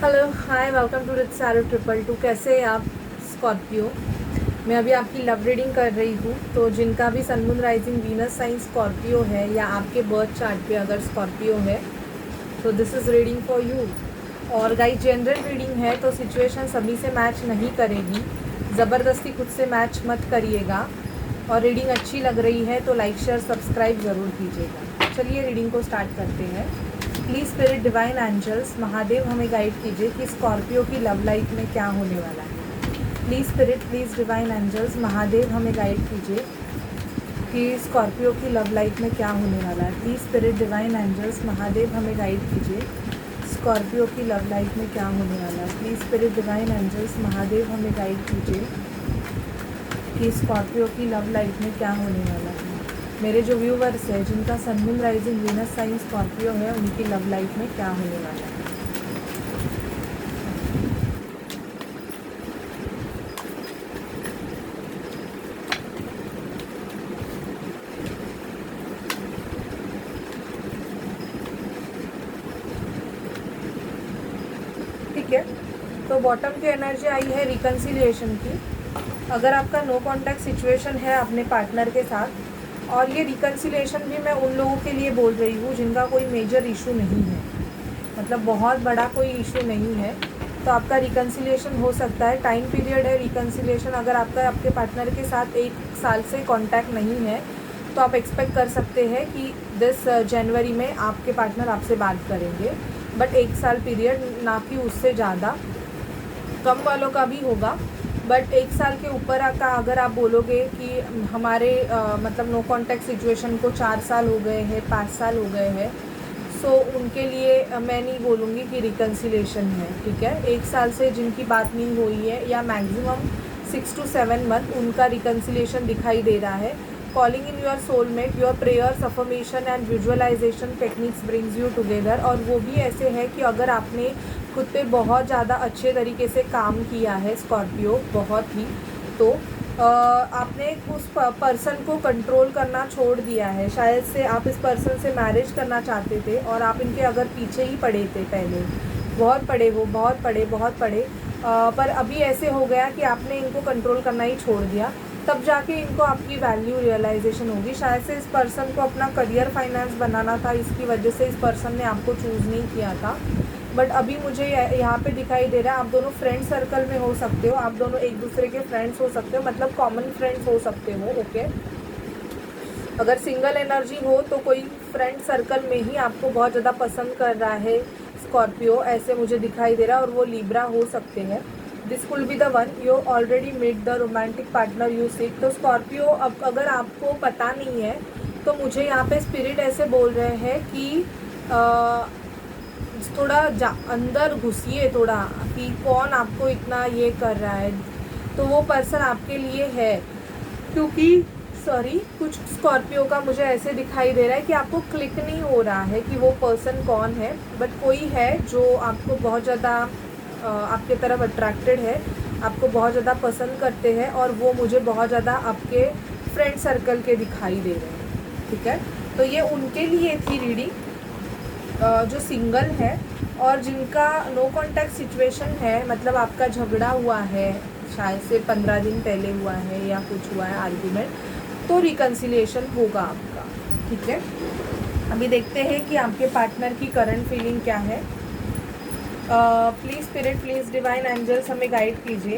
Hello hi welcome to सारो triple two. कैसे हैं आप स्कॉर्पियो? मैं अभी आपकी लव रीडिंग कर रही हूँ। तो जिनका भी sun moon rising Venus sign Scorpio है या आपके बर्थ चार्ट पे अगर स्कॉर्पियो है तो this is reading for you. और गाइस जनरल रीडिंग है तो सिचुएशन सभी से मैच नहीं करेगी, ज़बरदस्ती खुद से मैच मत करिएगा। और रीडिंग अच्छी लग रही है तो लाइक शेयर सब्सक्राइब ज़रूर कीजिएगा। चलिए रीडिंग को स्टार्ट करते हैं। Please spirit divine angels Mahadev हमें गाइड कीजिए कि स्कॉर्पियो की लव लाइफ में क्या होने वाला है। Please spirit please divine angels Mahadev हमें गाइड कीजिए कि स्कॉर्पियो की लव लाइफ में क्या होने वाला है। Please spirit divine angels Mahadev हमें गाइड कीजिए स्कॉर्पियो की लव लाइफ में क्या होने वाला है। Please spirit divine angels Mahadev हमें गाइड कीजिए कि स्कॉर्पियो की लव लाइफ में क्या होने वाला है। मेरे जो व्यूवर्स हैं जिनका sun moon rising Venus sign Scorpio है उनकी लव लाइफ में क्या होने वाला है। ठीक है, तो बॉटम की एनर्जी आई है रिकन्सिलिएशन की। अगर आपका नो कॉन्टैक्ट सिचुएशन है अपने पार्टनर के साथ, और ये रिकन्सिलिएशन भी मैं उन लोगों के लिए बोल रही हूँ जिनका कोई मेजर इशू नहीं है, मतलब बहुत बड़ा कोई इशू नहीं है, तो आपका रिकन्सिलिएशन हो सकता है। टाइम पीरियड है रिकन्सिलिएशन। अगर आपका आपके पार्टनर के साथ 1 साल से कांटेक्ट नहीं है तो आप एक्सपेक्ट कर सकते हैं कि 10 जनवरी में आपके पार्टनर आपसे बात करेंगे। बट 1 साल पीरियड, ना कि उससे ज़्यादा। कम वालों का भी होगा, बट 1 साल के ऊपर का अगर आप बोलोगे कि हमारे मतलब नो कॉन्टैक्ट सिचुएशन को 4 साल हो गए हैं, 5 साल हो गए हैं, सो उनके लिए मैं नहीं बोलूँगी कि रिकन्सिलेशन है। ठीक है, 1 साल से जिनकी बात नहीं हुई है या मैक्सिमम 6 to 7 मंथ उनका रिकन्सिलेशन दिखाई दे रहा है। Calling in your soulmate, your prayers, affirmation and visualization techniques brings you together. और वो भी ऐसे है कि अगर आपने खुद पे बहुत ज़्यादा अच्छे तरीके से काम किया है स्कॉर्पियो, बहुत ही, तो आपने उस पर्सन को कंट्रोल करना छोड़ दिया है। शायद से आप इस पर्सन से मैरिज करना चाहते थे और आप इनके अगर पीछे ही पड़े थे पहले, बहुत पड़े हो, बहुत पड़े, पर अभी ऐसे हो गया कि आपने इनको कंट्रोल करना ही छोड़ दिया। तब जाके इनको आपकी वैल्यू रियलाइजेशन होगी। शायद से इस पर्सन को अपना करियर फाइनेंस बनाना था, इसकी वजह से इस पर्सन ने आपको चूज़ नहीं किया था। बट अभी मुझे यहाँ पे दिखाई दे रहा है आप दोनों फ्रेंड सर्कल में हो सकते हो, आप दोनों एक दूसरे के फ्रेंड्स हो सकते हो, मतलब कॉमन फ्रेंड्स हो सकते हो। ओके, अगर सिंगल एनर्जी हो तो कोई फ्रेंड सर्कल में ही आपको बहुत ज़्यादा पसंद कर रहा है स्कॉर्पियो, ऐसे मुझे दिखाई दे रहा है, और वो लिब्रा हो सकते हैं। This will be the one you already made the romantic partner you seek. तो स्कॉर्पियो, अब अगर आपको पता नहीं है तो मुझे यहाँ पे स्पिरिट ऐसे बोल रहे हैं कि थोड़ा अंदर घुसिए थोड़ा, कि कौन आपको इतना ये कर रहा है। तो वो पर्सन आपके लिए है, क्योंकि कुछ स्कॉर्पियो का मुझे ऐसे दिखाई दे रहा है कि आपको क्लिक नहीं हो रहा है कि वो पर्सन कौन है, बट कोई है जो आपको बहुत ज़्यादा आपके तरफ अट्रैक्टेड है, आपको बहुत ज़्यादा पसंद करते हैं, और वो मुझे बहुत ज़्यादा आपके फ्रेंड सर्कल के दिखाई दे रहे हैं। ठीक है, तो ये उनके लिए थी रीडिंग जो सिंगल है और जिनका नो कॉन्टैक्ट सिचुएशन है, मतलब आपका झगड़ा हुआ है, शायद से 15 दिन पहले हुआ है या कुछ हुआ है आर्ग्यूमेंट, तो रिकन्सिलिएशन होगा आपका। ठीक है, अभी देखते हैं कि आपके पार्टनर की करंट फीलिंग क्या है। Please spirit please divine angels हमें गाइड कीजिए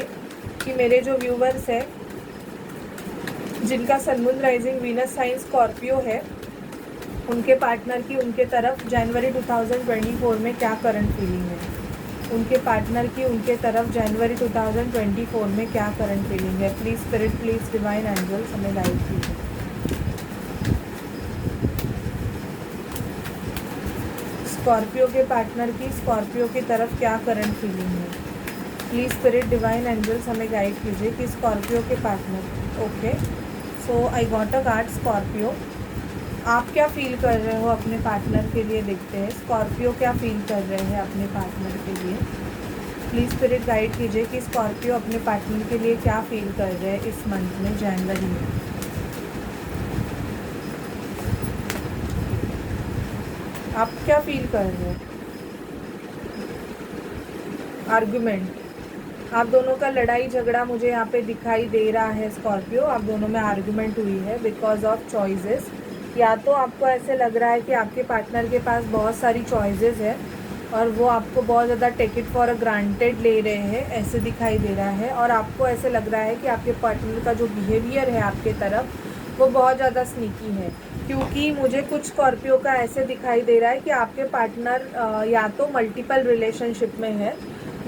कि मेरे जो व्यूवर्स हैं जिनका sun moon rising Venus sign Scorpio है, उनके पार्टनर की उनके तरफ जनवरी 2024 में क्या करंट फीलिंग है। उनके पार्टनर की उनके तरफ जनवरी 2024 में क्या करंट फीलिंग है। Please spirit please divine angels हमें गाइड कीजिए। स्कॉर्पियो के पार्टनर की स्कॉर्पियो की तरफ क्या करंट फीलिंग है। प्लीज़ स्पिरिट डिवाइन एंजल्स हमें गाइड कीजिए कि स्कॉर्पियो के partner. Okay, so I got a card Scorpio. आप क्या फील कर रहे हो अपने पार्टनर के लिए, देखते हैं स्कॉर्पियो क्या फील कर रहे हैं अपने पार्टनर के लिए। प्लीज़ स्पिरिट गाइड कीजिए कि स्कॉर्पियो अपने पार्टनर के लिए क्या फील कर रहे हैं इस मंथ में, जनवरी में। आप क्या फील कर रहे हो? आर्ग्यूमेंट, आप दोनों का लड़ाई झगड़ा मुझे यहाँ पे दिखाई दे रहा है स्कॉर्पियो। आप दोनों में आर्ग्यूमेंट हुई है बिकॉज ऑफ चॉइसेस। या तो आपको ऐसे लग रहा है कि आपके पार्टनर के पास बहुत सारी चॉइसेस है और वो आपको बहुत ज़्यादा take it for a granted ले रहे हैं, ऐसे दिखाई दे रहा है। और आपको ऐसे लग रहा है कि आपके पार्टनर का जो बिहेवियर है आपके तरफ वो बहुत ज़्यादा स्नीकी है, क्योंकि मुझे कुछ स्कॉर्पियो का ऐसे दिखाई दे रहा है कि आपके पार्टनर या तो मल्टीपल रिलेशनशिप में है,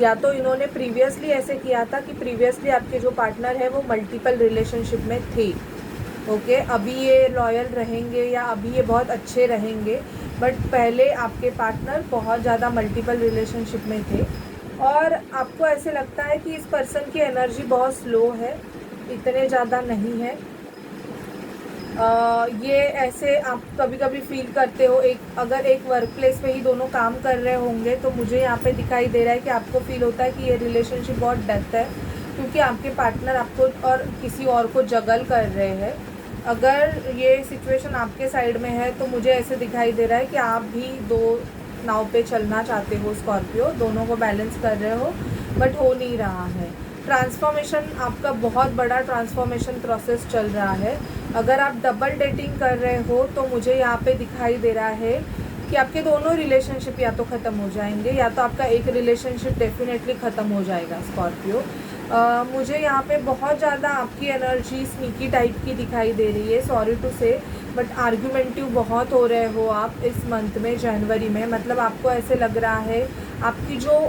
या तो इन्होंने प्रीवियसली ऐसे किया था कि प्रीवियसली आपके जो पार्टनर है वो मल्टीपल रिलेशनशिप में थे। ओके, अभी ये लॉयल रहेंगे या अभी ये बहुत अच्छे रहेंगे, बट पहले आपके पार्टनर बहुत ज़्यादा मल्टीपल रिलेशनशिप में थे। और आपको ऐसे लगता है कि इस पर्सन की एनर्जी बहुत स्लो है, इतने ज़्यादा नहीं है। ये ऐसे आप कभी कभी फील करते हो, अगर एक वर्क प्लेस पे ही दोनों काम कर रहे होंगे तो मुझे यहाँ पे दिखाई दे रहा है कि आपको फील होता है कि ये रिलेशनशिप बहुत डेप्थ है, क्योंकि आपके पार्टनर आपको और किसी और को जगल कर रहे हैं। अगर ये सिचुएशन आपके साइड में है तो मुझे ऐसे दिखाई दे रहा है कि आप भी दो नाव पे चलना चाहते हो स्कॉर्पियो, दोनों को बैलेंस कर रहे हो बट हो नहीं रहा है। ट्रांसफॉर्मेशन, आपका बहुत बड़ा ट्रांसफॉर्मेशन प्रोसेस चल रहा है। अगर आप डबल डेटिंग कर रहे हो तो मुझे यहाँ पे दिखाई दे रहा है कि आपके दोनों रिलेशनशिप या तो ख़त्म हो जाएंगे या तो आपका एक रिलेशनशिप डेफिनेटली ख़त्म हो जाएगा स्कॉर्पियो। मुझे यहाँ पे बहुत ज़्यादा आपकी एनर्जी स्नीकी टाइप की दिखाई दे रही है, सॉरी टू से, बट आर्ग्यूमेंटिव बहुत हो रहे हो आप इस मंथ में, जनवरी में। मतलब आपको ऐसे लग रहा है आपकी जो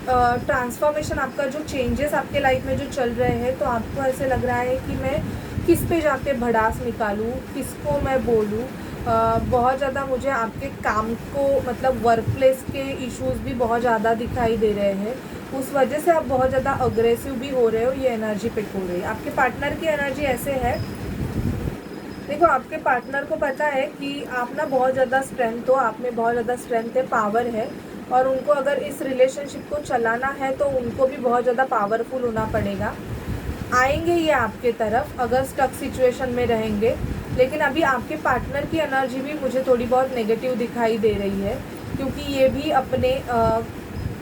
ट्रांसफॉर्मेशन, आपका जो चेंजेस आपके लाइफ में जो चल रहे हैं, तो आपको ऐसे लग रहा है कि मैं किस पे जाके भड़ास निकालूं, किसको मैं बोलूं। बहुत ज़्यादा मुझे आपके काम को, मतलब वर्क प्लेस के इश्यूज़ भी बहुत ज़्यादा दिखाई दे रहे हैं, उस वजह से आप बहुत ज़्यादा अग्रेसिव भी हो रहे हो, ये एनर्जी पिक हो रही है। आपके पार्टनर की एनर्जी ऐसे है, देखो आपके पार्टनर को पता है कि आप ना बहुत ज़्यादा स्ट्रेंथ हो, आप में बहुत ज़्यादा स्ट्रेंथ है, पावर है, और उनको अगर इस रिलेशनशिप को चलाना है तो उनको भी बहुत ज़्यादा पावरफुल होना पड़ेगा। आएंगे ये आपके तरफ अगर स्टक सिचुएशन में रहेंगे, लेकिन अभी आपके पार्टनर की एनर्जी भी मुझे थोड़ी बहुत नेगेटिव दिखाई दे रही है, क्योंकि ये भी अपने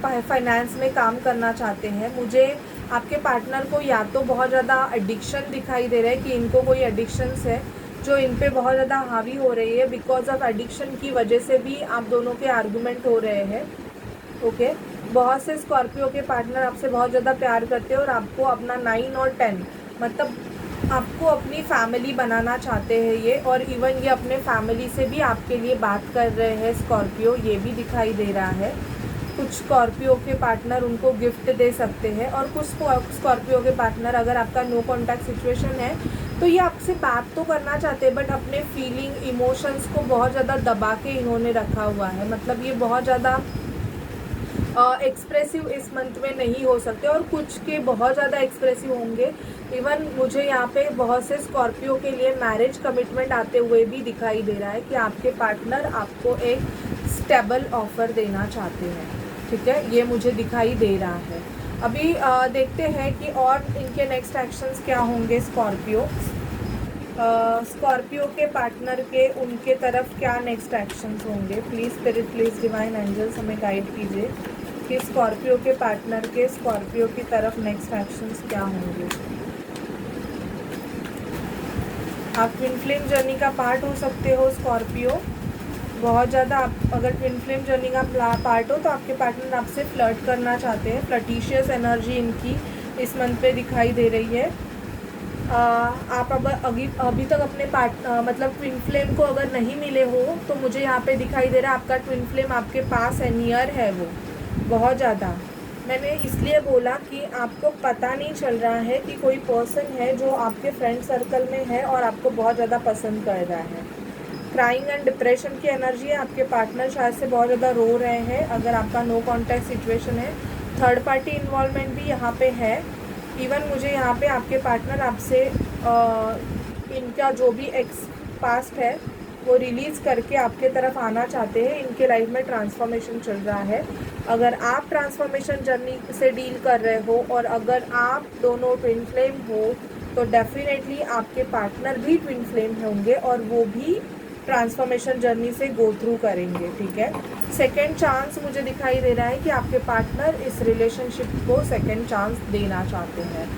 फाइनेंस में काम करना चाहते हैं। मुझे आपके पार्टनर को या तो बहुत ज़्यादा एडिक्शन दिखाई दे रहा है कि इनको कोई एडिक्शंस है जो इन पे बहुत ज़्यादा हावी हो रही है, बिकॉज ऑफ एडिक्शन की वजह से भी आप दोनों के आर्गूमेंट हो रहे हैं। ओके, बहुत से स्कॉर्पियो के पार्टनर आपसे बहुत ज़्यादा प्यार करते हैं और आपको अपना 9 और 10, मतलब आपको अपनी फैमिली बनाना चाहते हैं ये, और इवन ये अपने फैमिली से भी आपके लिए बात कर रहे हैं स्कॉर्पियो, ये भी दिखाई दे रहा है। कुछ स्कॉर्पियो के पार्टनर उनको गिफ्ट दे सकते हैं, और कुछ स्कॉर्पियो के पार्टनर, अगर आपका नो कॉन्टैक्ट सिचुएशन है तो ये आपसे बात तो करना चाहते हैं, बट अपने फीलिंग इमोशंस को बहुत ज़्यादा दबा के इन्होंने रखा हुआ है। मतलब ये बहुत ज़्यादा एक्सप्रेसिव इस मंथ में नहीं हो सकते, और कुछ के बहुत ज़्यादा एक्सप्रेसिव होंगे। इवन मुझे यहाँ पे बहुत से स्कॉर्पियो के लिए मैरिज कमिटमेंट आते हुए भी दिखाई दे रहा है कि आपके पार्टनर आपको एक स्टेबल ऑफर देना चाहते हैं। ठीक है, ये मुझे दिखाई दे रहा है। अभी देखते हैं कि और इनके नेक्स्ट एक्शंस क्या होंगे स्कॉर्पियो। स्कॉर्पियो के पार्टनर के उनके तरफ क्या नेक्स्ट एक्शंस होंगे। Please spirit, please divine angels हमें गाइड कीजिए कि स्कॉर्पियो के पार्टनर के स्कॉर्पियो की तरफ नेक्स्ट एक्शंस क्या होंगे। आप ट्विन फ्लेम जर्नी का पार्ट हो सकते हो स्कॉर्पियो, बहुत ज़्यादा। आप अगर ट्विन फ्लेम जर्नी का पार्ट हो तो आपके पार्टनर आपसे फ्लर्ट करना चाहते हैं। फ्लर्टिशियस एनर्जी इनकी इस मंथ पे दिखाई दे रही है। आप अभी तक अपने मतलब ट्विन फ्लेम को अगर नहीं मिले हो तो मुझे यहाँ पे दिखाई दे रहा है आपका ट्विन फ्लेम आपके पास है, नियर है वो बहुत ज़्यादा। मैंने इसलिए बोला कि आपको पता नहीं चल रहा है कि कोई पर्सन है जो आपके फ्रेंड सर्कल में है और आपको बहुत ज़्यादा पसंद कर रहा है। क्राइंग एंड डिप्रेशन की एनर्जी है, आपके पार्टनर शायद से बहुत ज़्यादा रो रहे हैं अगर आपका नो कॉन्टैक्ट सिचुएशन है। थर्ड पार्टी इन्वॉल्वमेंट भी यहाँ पे है। इवन मुझे यहाँ पे आपके पार्टनर आपसे इनका जो भी एक्स पास्ट है वो रिलीज़ करके आपके तरफ आना चाहते हैं। इनके लाइफ में ट्रांसफॉर्मेशन चल रहा है। अगर आप ट्रांसफॉर्मेशन जर्नी से डील कर रहे हो और अगर आप दोनों ट्विन फ्लेम हो तो डेफिनेटली आपके पार्टनर भी ट्विन फ्लेम होंगे और वो भी ट्रांसफॉर्मेशन जर्नी से गो थ्रू करेंगे, ठीक है। सेकेंड चांस मुझे दिखाई दे रहा है कि आपके पार्टनर इस रिलेशनशिप को सेकेंड चांस देना चाहते हैं।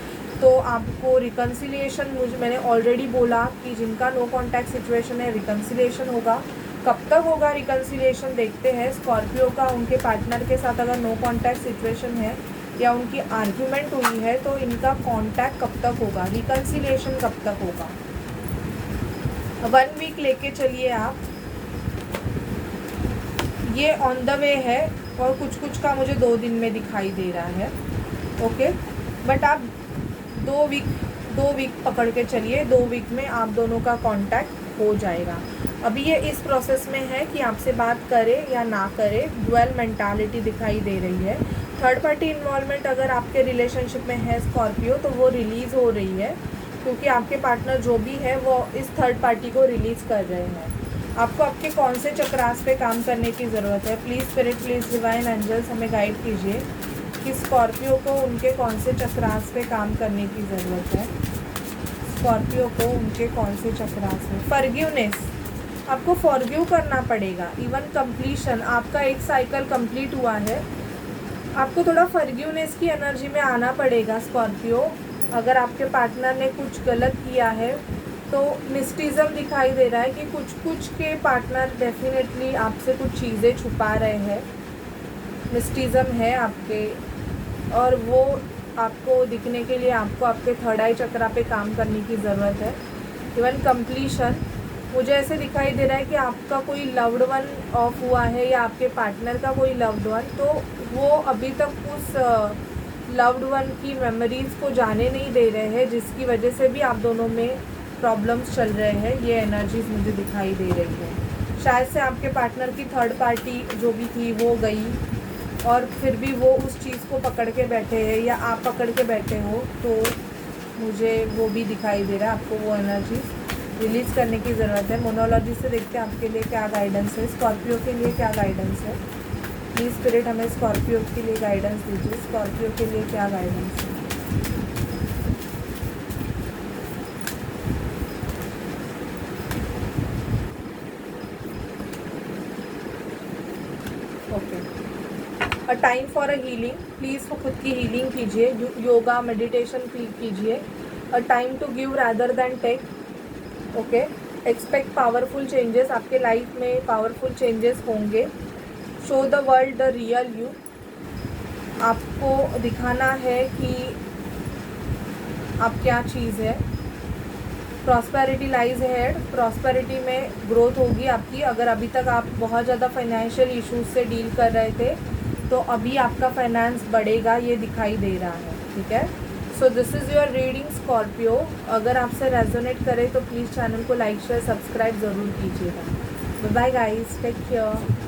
तो आपको रिकन्सिलिएशन, मैंने ऑलरेडी बोला कि जिनका नो कॉन्टैक्ट सिचुएशन है रिकन्सिलिएशन होगा। कब तक होगा रिकन्सिलिएशन देखते हैं। स्कॉर्पियो का उनके पार्टनर के साथ अगर नो कॉन्टैक्ट सिचुएशन है या उनकी आर्ग्यूमेंट हुई है तो इनका कॉन्टैक्ट कब तक होगा, रिकन्सिलिएशन कब तक होगा। 1 वीक लेके चलिए आप, ये ऑन द वे है और कुछ का मुझे 2 दिन में दिखाई दे रहा है, ओके। बट आप 2 वीक पकड़ के चलिए, 2 वीक में आप दोनों का कांटेक्ट हो जाएगा। अभी ये इस प्रोसेस में है कि आपसे बात करे या ना करे, ड्वेल मेंटालिटी दिखाई दे रही है। थर्ड पार्टी इन्वॉल्वमेंट अगर आपके रिलेशनशिप में है स्कॉर्पियो तो वो रिलीज़ हो रही है, क्योंकि आपके पार्टनर जो भी है वो इस थर्ड पार्टी को रिलीज़ कर रहे हैं। आपको आपके कौन से चक्रास पे काम करने की ज़रूरत है। Please spirit, please divine angels हमें गाइड कीजिए कि स्कॉर्पियो को उनके कौन से चक्रास पे काम करने की ज़रूरत है। स्कॉर्पियो को उनके कौन से चक्रास में। फॉरगिवनेस, आपको फॉरगिव करना पड़ेगा। इवन कंप्लीशन, आपका एक साइकिल कंप्लीट हुआ है, आपको थोड़ा फॉरगिवनेस की एनर्जी में आना पड़ेगा स्कॉर्पियो। अगर आपके पार्टनर ने कुछ गलत किया है तो मिस्टिज़म दिखाई दे रहा है कि कुछ के पार्टनर डेफिनेटली आपसे कुछ चीज़ें छुपा रहे हैं, मिस्टिज़म है आपके, और वो आपको दिखने के लिए आपको आपके थर्ड आई चक्रा पे काम करने की ज़रूरत है। इवन कंप्लीशन, मुझे ऐसे दिखाई दे रहा है कि आपका कोई लव्ड वन ऑफ हुआ है या आपके पार्टनर का कोई लव्ड वन, तो वो अभी तक उस लव्ड वन की मेमोरीज़ को जाने नहीं दे रहे हैं, जिसकी वजह से भी आप दोनों में प्रॉब्लम्स चल रहे हैं। ये एनर्जीज मुझे दिखाई दे रही है। शायद से आपके पार्टनर की थर्ड पार्टी जो भी थी वो गई और फिर भी वो उस चीज़ को पकड़ के बैठे हैं या आप पकड़ के बैठे हो, तो मुझे वो भी दिखाई दे रहा है। आपको वो एनर्जीज रिलीज़ करने की ज़रूरत है। मोनोलॉजी से देखते हैं आपके लिए क्या गाइडेंस है, स्कॉर्पियो के लिए क्या गाइडेंस है। प्लीज़ स्पिरिट हमें स्कॉर्पियो के लिए गाइडेंस दीजिए। स्कॉर्पियो के लिए क्या गाइडेंस है। Okay, a time for a healing, please वो खुद की हीलिंग कीजिए, योगा मेडिटेशन कीजिए। A time to give rather than take, okay. Expect powerful changes, आपके लाइफ में पावरफुल चेंजेस होंगे। Show the world the real you, आपको दिखाना है कि आप क्या चीज़ है। प्रॉस्पेरिटी लाइज हेड, प्रॉस्पेरिटी में ग्रोथ होगी आपकी। अगर अभी तक आप बहुत ज़्यादा फाइनेंशियल इश्यूज से डील कर रहे थे तो अभी आपका फाइनेंस बढ़ेगा, ये दिखाई दे रहा है, ठीक है। So this is your reading Scorpio. अगर आपसे रेजोनेट करे तो प्लीज़ चैनल को लाइक शेयर सब्सक्राइब ज़रूर कीजिएगा। Bye guys, take care.